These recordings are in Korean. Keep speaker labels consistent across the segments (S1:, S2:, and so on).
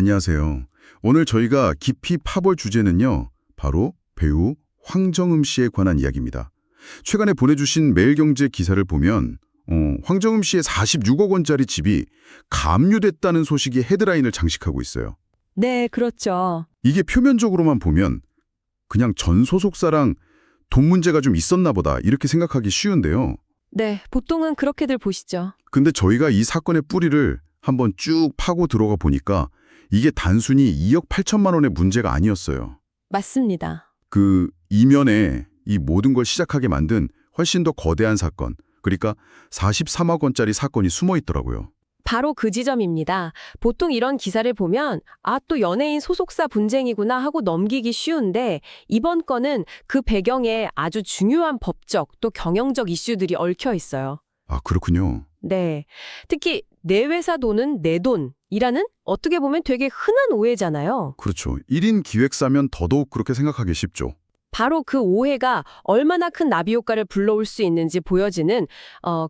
S1: 안녕하세요. 오늘 저희가 깊이 파볼 주제는요. 바로 배우 황정음 씨에 관한 이야기입니다. 최근에 보내주신 매일경제 기사를 보면 황정음 씨의 46억 원짜리 집이 감유됐다는 소식이 헤드라인을 장식하고 있어요.
S2: 네, 그렇죠.
S1: 이게 표면적으로만 보면 그냥 전 소속사랑 돈 문제가 좀 있었나 보다 이렇게 생각하기 쉬운데요.
S2: 네, 보통은 그렇게들 보시죠.
S1: 근데 저희가 이 사건의 뿌리를 한번 쭉 파고 들어가 보니까 이게 단순히 2억 8천만 원의 문제가 아니었어요.
S2: 맞습니다.
S1: 그 이면에 이 모든 걸 시작하게 만든 훨씬 더 거대한 사건, 그러니까 43억 원짜리 사건이 숨어 있더라고요.
S2: 바로 그 지점입니다. 보통 이런 기사를 보면 또 연예인 소속사 분쟁이구나 하고 넘기기 쉬운데 이번 건은 그 배경에 아주 중요한 법적 또 경영적 이슈들이 얽혀 있어요.
S1: 아, 그렇군요.
S2: 네. 특히 내 회사 돈은 내 돈이라는 어떻게 보면 되게 흔한 오해잖아요.
S1: 그렇죠. 1인 기획사면 더더욱 그렇게 생각하기 쉽죠.
S2: 바로 그 오해가 얼마나 큰 나비 효과를 불러올 수 있는지 보여지는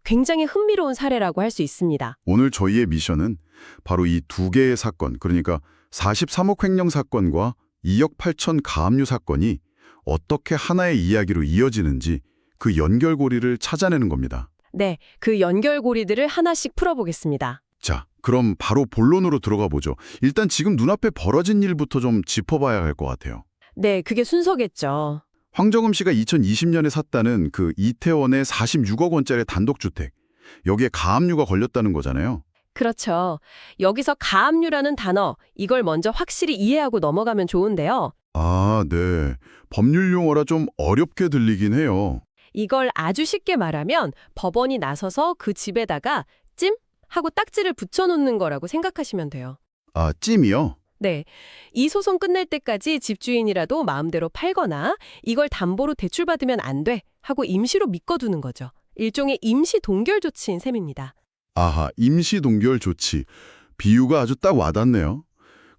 S2: 굉장히 흥미로운 사례라고 할 수 있습니다.
S1: 오늘 저희의 미션은 바로 이 두 개의 사건, 그러니까 43억 횡령 사건과 2억 8천 가압류 사건이 어떻게 하나의 이야기로 이어지는지 그 연결고리를 찾아내는 겁니다.
S2: 네, 그 연결고리들을 하나씩 풀어보겠습니다.
S1: 자, 그럼 바로 본론으로 들어가 보죠. 일단 지금 눈앞에 벌어진 일부터 좀 짚어봐야 할 것 같아요.
S2: 네, 그게 순서겠죠.
S1: 황정음 씨가 2020년에 샀다는 그 이태원의 46억 원짜리 단독주택, 여기에 가압류가 걸렸다는 거잖아요.
S2: 그렇죠. 여기서 가압류라는 단어, 이걸 먼저 확실히 이해하고 넘어가면 좋은데요.
S1: 아, 네. 법률 용어라 좀 어렵게 들리긴 해요.
S2: 이걸 아주 쉽게 말하면 법원이 나서서 그 집에다가 찜? 하고 딱지를 붙여놓는 거라고 생각하시면 돼요.
S1: 아, 찜이요?
S2: 네. 이 소송 끝날 때까지 집주인이라도 마음대로 팔거나 이걸 담보로 대출받으면 안 돼 하고 임시로 믿거두는 거죠. 일종의 임시 동결 조치인 셈입니다.
S1: 아하, 임시 동결 조치. 비유가 아주 딱 와닿네요.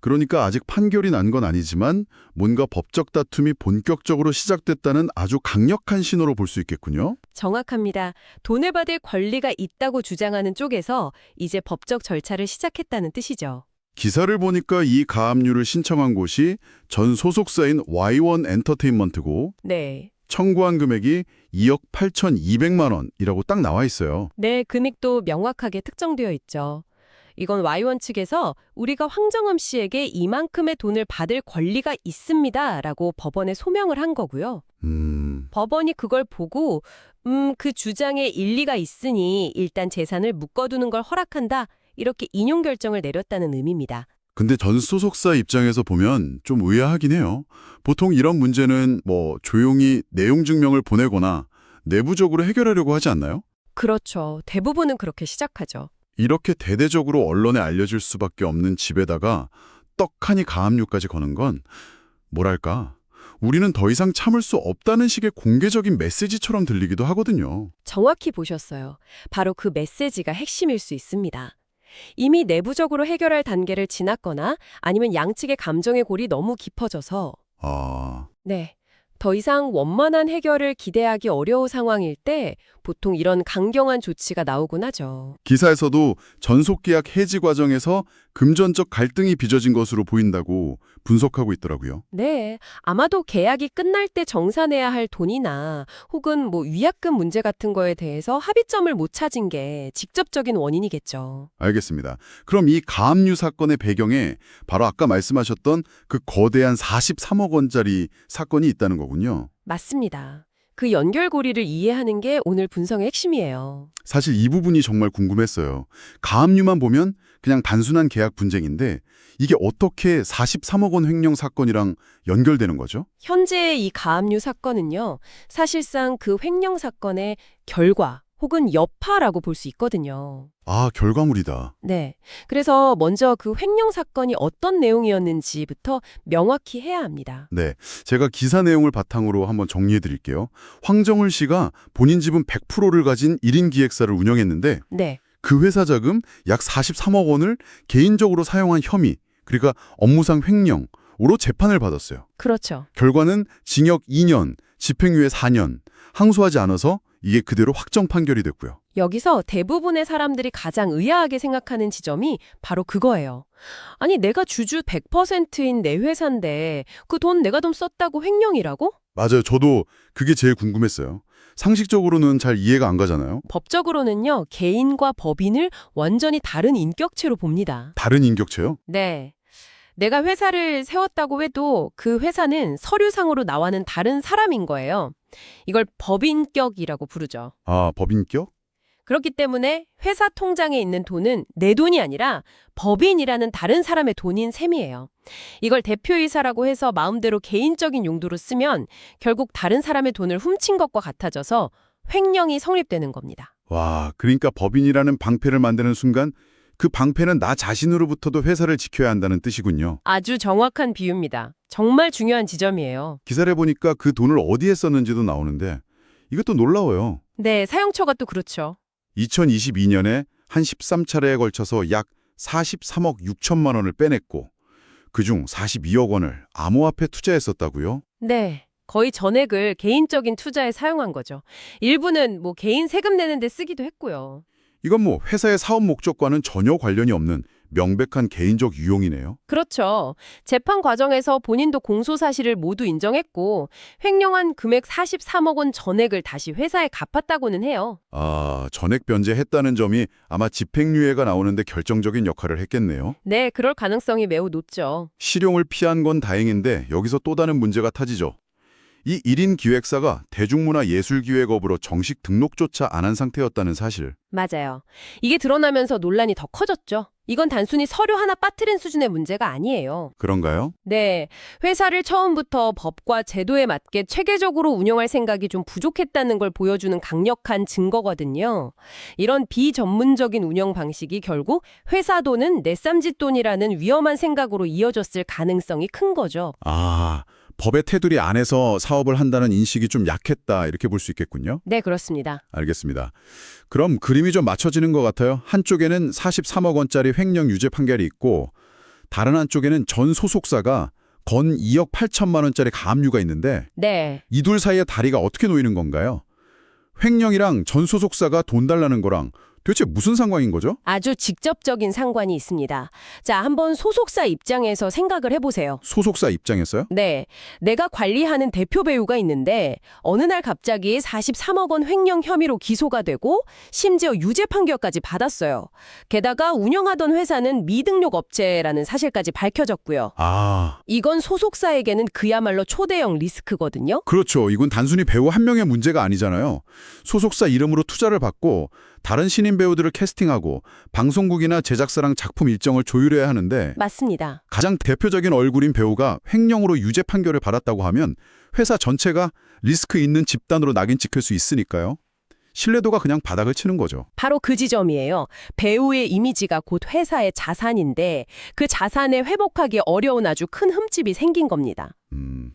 S1: 그러니까 아직 판결이 난 건 아니지만 뭔가 법적 다툼이 본격적으로 시작됐다는 아주 강력한 신호로 볼 수 있겠군요.
S2: 정확합니다. 돈을 받을 권리가 있다고 주장하는 쪽에서 이제 법적 절차를 시작했다는 뜻이죠.
S1: 기사를 보니까 이 가압류를 신청한 곳이 전 소속사인 Y1 엔터테인먼트고
S2: 네.
S1: 청구한 금액이 2억 8,200만 원이라고 딱 나와 있어요.
S2: 네, 금액도 명확하게 특정되어 있죠. 이건 Y1 측에서 우리가 황정음 씨에게 이만큼의 돈을 받을 권리가 있습니다라고 법원에 소명을 한 거고요. 법원이 그걸 보고 그 주장에 일리가 있으니 일단 재산을 묶어두는 걸 허락한다. 이렇게 인용 결정을 내렸다는 의미입니다.
S1: 근데 전 소속사 입장에서 보면 좀 의아하긴 해요. 보통 이런 문제는 조용히 내용 증명을 보내거나 내부적으로 해결하려고 하지 않나요?
S2: 그렇죠. 대부분은 그렇게 시작하죠.
S1: 이렇게 대대적으로 언론에 알려질 수밖에 없는 집에다가 떡하니 가압류까지 거는 건 뭐랄까, 우리는 더 이상 참을 수 없다는 식의 공개적인 메시지처럼 들리기도 하거든요.
S2: 정확히 보셨어요. 바로 그 메시지가 핵심일 수 있습니다. 이미 내부적으로 해결할 단계를 지났거나 아니면 양측의 감정의 골이 너무 깊어져서 네, 더 이상 원만한 해결을 기대하기 어려운 상황일 때 보통 이런 강경한 조치가 나오곤 하죠.
S1: 기사에서도 전속계약 해지 과정에서 금전적 갈등이 빚어진 것으로 보인다고 분석하고 있더라고요.
S2: 네, 아마도 계약이 끝날 때 정산해야 할 돈이나 혹은 위약금 문제 같은 거에 대해서 합의점을 못 찾은 게 직접적인 원인이겠죠.
S1: 알겠습니다. 그럼 이 가압류 사건의 배경에 바로 아까 말씀하셨던 그 거대한 43억 원짜리 사건이 있다는 거군요.
S2: 맞습니다. 그 연결고리를 이해하는 게 오늘 분석의 핵심이에요.
S1: 사실 이 부분이 정말 궁금했어요. 가압류만 보면 그냥 단순한 계약 분쟁인데 이게 어떻게 43억 원 횡령 사건이랑 연결되는 거죠?
S2: 현재의 이 가압류 사건은요, 사실상 그 횡령 사건의 결과 혹은 여파라고 볼 수 있거든요.
S1: 아, 결과물이다.
S2: 네. 그래서 먼저 그 횡령 사건이 어떤 내용이었는지부터 명확히 해야 합니다.
S1: 네, 제가 기사 내용을 바탕으로 한번 정리해 드릴게요. 황정을 씨가 본인 지분 100%를 가진 1인 기획사를 운영했는데
S2: 네.
S1: 그 회사 자금 약 43억 원을 개인적으로 사용한 혐의, 그러니까 업무상 횡령으로 재판을 받았어요.
S2: 그렇죠.
S1: 결과는 징역 2년, 집행유예 4년, 항소하지 않아서 이게 그대로 확정 판결이 됐고요.
S2: 여기서 대부분의 사람들이 가장 의아하게 생각하는 지점이 바로 그거예요. 아니, 내가 주주 100%인 내 회사인데 그 돈 내가 좀 썼다고 횡령이라고?
S1: 맞아요. 저도 그게 제일 궁금했어요. 상식적으로는 잘 이해가 안 가잖아요.
S2: 법적으로는요, 개인과 법인을 완전히 다른 인격체로 봅니다.
S1: 다른 인격체요?
S2: 네. 내가 회사를 세웠다고 해도 그 회사는 서류상으로 나와는 다른 사람인 거예요. 이걸 법인격이라고 부르죠.
S1: 아, 법인격?
S2: 그렇기 때문에 회사 통장에 있는 돈은 내 돈이 아니라 법인이라는 다른 사람의 돈인 셈이에요. 이걸 대표이사라고 해서 마음대로 개인적인 용도로 쓰면 결국 다른 사람의 돈을 훔친 것과 같아져서 횡령이 성립되는 겁니다.
S1: 와, 그러니까 법인이라는 방패를 만드는 순간 그 방패는 나 자신으로부터도 회사를 지켜야 한다는 뜻이군요.
S2: 아주 정확한 비유입니다. 정말 중요한 지점이에요.
S1: 기사를 보니까 그 돈을 어디에 썼는지도 나오는데 이것도 놀라워요.
S2: 네, 사용처가 또 그렇죠.
S1: 2022년에 한 13차례에 걸쳐서 약 43억 6천만 원을 빼냈고 그중 42억 원을 암호화폐 투자했었다고요?
S2: 네. 거의 전액을 개인적인 투자에 사용한 거죠. 일부는 개인 세금 내는 데 쓰기도 했고요.
S1: 이건 뭐 회사의 사업 목적과는 전혀 관련이 없는 명백한 개인적 유용이네요.
S2: 그렇죠. 재판 과정에서 본인도 공소 사실을 모두 인정했고 횡령한 금액 43억 원 전액을 다시 회사에 갚았다고는 해요.
S1: 아, 전액 변제했다는 점이 아마 집행유예가 나오는데 결정적인 역할을 했겠네요.
S2: 네, 그럴 가능성이 매우 높죠.
S1: 실형을 피한 건 다행인데 여기서 또 다른 문제가 타지죠. 이 1인 기획사가 대중문화예술기획업으로 정식 등록조차 안 한 상태였다는 사실.
S2: 맞아요. 이게 드러나면서 논란이 더 커졌죠. 이건 단순히 서류 하나 빠뜨린 수준의 문제가 아니에요.
S1: 그런가요?
S2: 네, 회사를 처음부터 법과 제도에 맞게 체계적으로 운영할 생각이 좀 부족했다는 걸 보여주는 강력한 증거거든요. 이런 비전문적인 운영 방식이 결국 회사 돈은 내 쌈짓 돈이라는 위험한 생각으로 이어졌을 가능성이 큰 거죠.
S1: 아, 법의 테두리 안에서 사업을 한다는 인식이 좀 약했다 이렇게 볼 수 있겠군요.
S2: 네, 그렇습니다.
S1: 알겠습니다. 그럼 그림이 좀 맞춰지는 것 같아요. 한쪽에는 43억 원짜리 횡령 유죄 판결이 있고 다른 한쪽에는 전 소속사가 건 2억 8천만 원짜리 가압류가 있는데
S2: 네.
S1: 이 둘 사이에 다리가 어떻게 놓이는 건가요? 횡령이랑 전 소속사가 돈 달라는 거랑 도대체 무슨 상관인 거죠?
S2: 아주 직접적인 상관이 있습니다. 자, 한번 소속사 입장에서 생각을 해보세요.
S1: 소속사 입장에서요?
S2: 네, 내가 관리하는 대표 배우가 있는데 어느 날 갑자기 43억 원 횡령 혐의로 기소가 되고 심지어 유죄 판결까지 받았어요. 게다가 운영하던 회사는 미등록 업체라는 사실까지 밝혀졌고요.
S1: 아,
S2: 이건 소속사에게는 그야말로 초대형 리스크거든요.
S1: 그렇죠. 이건 단순히 배우 한 명의 문제가 아니잖아요. 소속사 이름으로 투자를 받고 다른 신인 배우들을 캐스팅하고 방송국이나 제작사랑 작품 일정을 조율해야 하는데
S2: 맞습니다.
S1: 가장 대표적인 얼굴인 배우가 횡령으로 유죄 판결을 받았다고 하면 회사 전체가 리스크 있는 집단으로 낙인 찍힐 수 있으니까요. 신뢰도가 그냥 바닥을 치는 거죠.
S2: 바로 그 지점이에요. 배우의 이미지가 곧 회사의 자산인데 그 자산을 회복하기 어려운 아주 큰 흠집이 생긴 겁니다.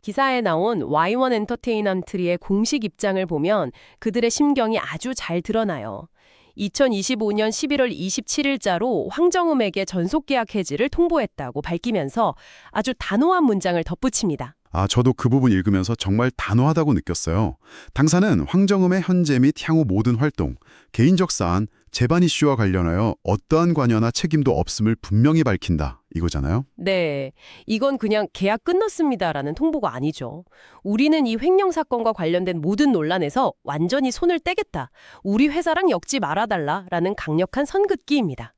S2: 기사에 나온 Y1 엔터테인먼트의 공식 입장을 보면 그들의 심경이 아주 잘 드러나요. 2025년 11월 27일자로 황정음에게 전속계약 해지를 통보했다고 밝히면서 아주 단호한 문장을 덧붙입니다.
S1: 아, 저도 그 부분 읽으면서 정말 단호하다고 느꼈어요. 당사는 황정음의 현재 및 향후 모든 활동, 개인적 사안, 재반 이슈와 관련하여 어떠한 관여나 책임도 없음을 분명히 밝힌다. 이거잖아요.
S2: 네, 이건 그냥 계약 끝났습니다라는 통보가 아니죠. 우리는 이 횡령 사건과 관련된 모든 논란에서 완전히 손을 떼겠다. 우리 회사랑 엮지 말아달라라는 강력한 선긋기입니다.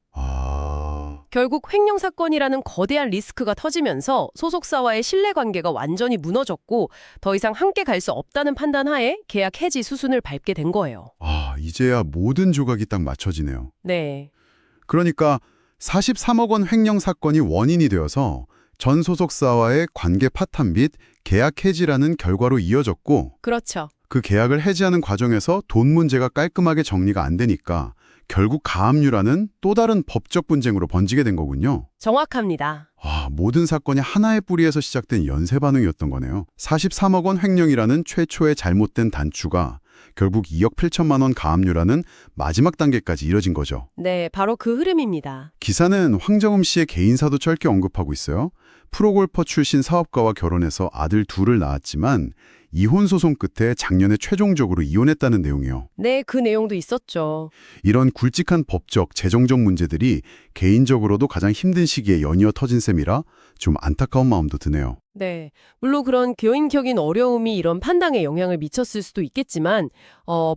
S2: 결국 횡령 사건이라는 거대한 리스크가 터지면서 소속사와의 신뢰관계가 완전히 무너졌고 더 이상 함께 갈 수 없다는 판단하에 계약 해지 수순을 밟게 된 거예요.
S1: 아, 이제야 모든 조각이 딱 맞춰지네요.
S2: 네.
S1: 그러니까 43억 원 횡령 사건이 원인이 되어서 전 소속사와의 관계 파탄 및 계약 해지라는 결과로 이어졌고
S2: 그렇죠.
S1: 그 계약을 해지하는 과정에서 돈 문제가 깔끔하게 정리가 안 되니까 결국 가압류라는 또 다른 법적 분쟁으로 번지게 된 거군요.
S2: 정확합니다.
S1: 아, 모든 사건이 하나의 뿌리에서 시작된 연쇄 반응이었던 거네요. 43억 원 횡령이라는 최초의 잘못된 단추가 결국 2억 8천만 원 가압류라는 마지막 단계까지 이뤄진 거죠.
S2: 네, 바로 그 흐름입니다.
S1: 기사는 황정음 씨의 개인사도 짧게 언급하고 있어요. 프로골퍼 출신 사업가와 결혼해서 아들 둘을 낳았지만 이혼 소송 끝에 작년에 최종적으로 이혼했다는 내용이요.
S2: 네, 그 내용도 있었죠.
S1: 이런 굵직한 법적, 재정적 문제들이 개인적으로도 가장 힘든 시기에 연이어 터진 셈이라 좀 안타까운 마음도 드네요.
S2: 네, 물론 그런 개인적인 어려움이 이런 판단에 영향을 미쳤을 수도 있겠지만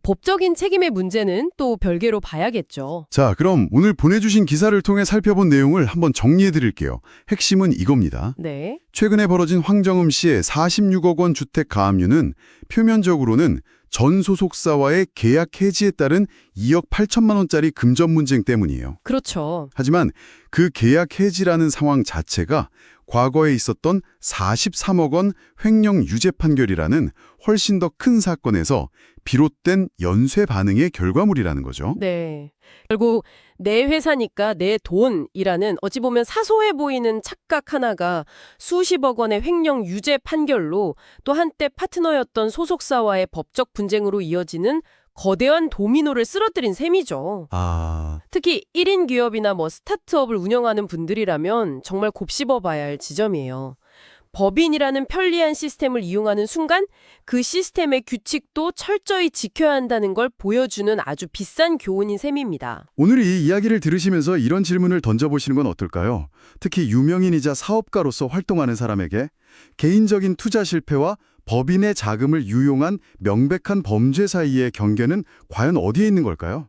S2: 법적인 책임의 문제는 또 별개로 봐야겠죠.
S1: 자, 그럼 오늘 보내주신 기사를 통해 살펴본 내용을 한번 정리해 드릴게요. 핵심은 이겁니다.
S2: 네,
S1: 최근에 벌어진 황정음 씨의 46억 원 주택 가압류는 표면적으로는 전 소속사와의 계약 해지에 따른 2억 8천만 원짜리 금전 문쟁 때문이에요.
S2: 그렇죠.
S1: 하지만 그 계약 해지라는 상황 자체가 과거에 있었던 43억 원 횡령 유죄 판결이라는 훨씬 더 큰 사건에서 비롯된 연쇄 반응의 결과물이라는 거죠.
S2: 네. 결국 내 회사니까 내 돈이라는 어찌 보면 사소해 보이는 착각 하나가 수십억 원의 횡령 유죄 판결로 또 한때 파트너였던 소속사와의 법적 분쟁으로 이어지는 거대한 도미노를 쓰러뜨린 셈이죠. 특히 1인 기업이나 스타트업을 운영하는 분들이라면 정말 곱씹어 봐야 할 지점이에요. 법인이라는 편리한 시스템을 이용하는 순간 그 시스템의 규칙도 철저히 지켜야 한다는 걸 보여주는 아주 비싼 교훈인 셈입니다.
S1: 오늘 이 이야기를 들으시면서 이런 질문을 던져보시는 건 어떨까요? 특히 유명인이자 사업가로서 활동하는 사람에게 개인적인 투자 실패와 법인의 자금을 유용한 명백한 범죄 사이의 경계는 과연 어디에 있는 걸까요?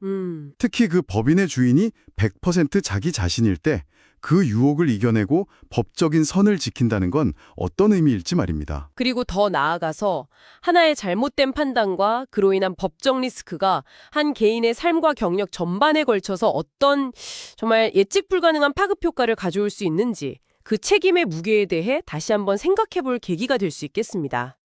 S1: 특히 그 법인의 주인이 100% 자기 자신일 때 그 유혹을 이겨내고 법적인 선을 지킨다는 건 어떤 의미일지 말입니다.
S2: 그리고 더 나아가서 하나의 잘못된 판단과 그로 인한 법적 리스크가 한 개인의 삶과 경력 전반에 걸쳐서 어떤 정말 예측 불가능한 파급 효과를 가져올 수 있는지 그 책임의 무게에 대해 다시 한번 생각해 볼 계기가 될 수 있겠습니다.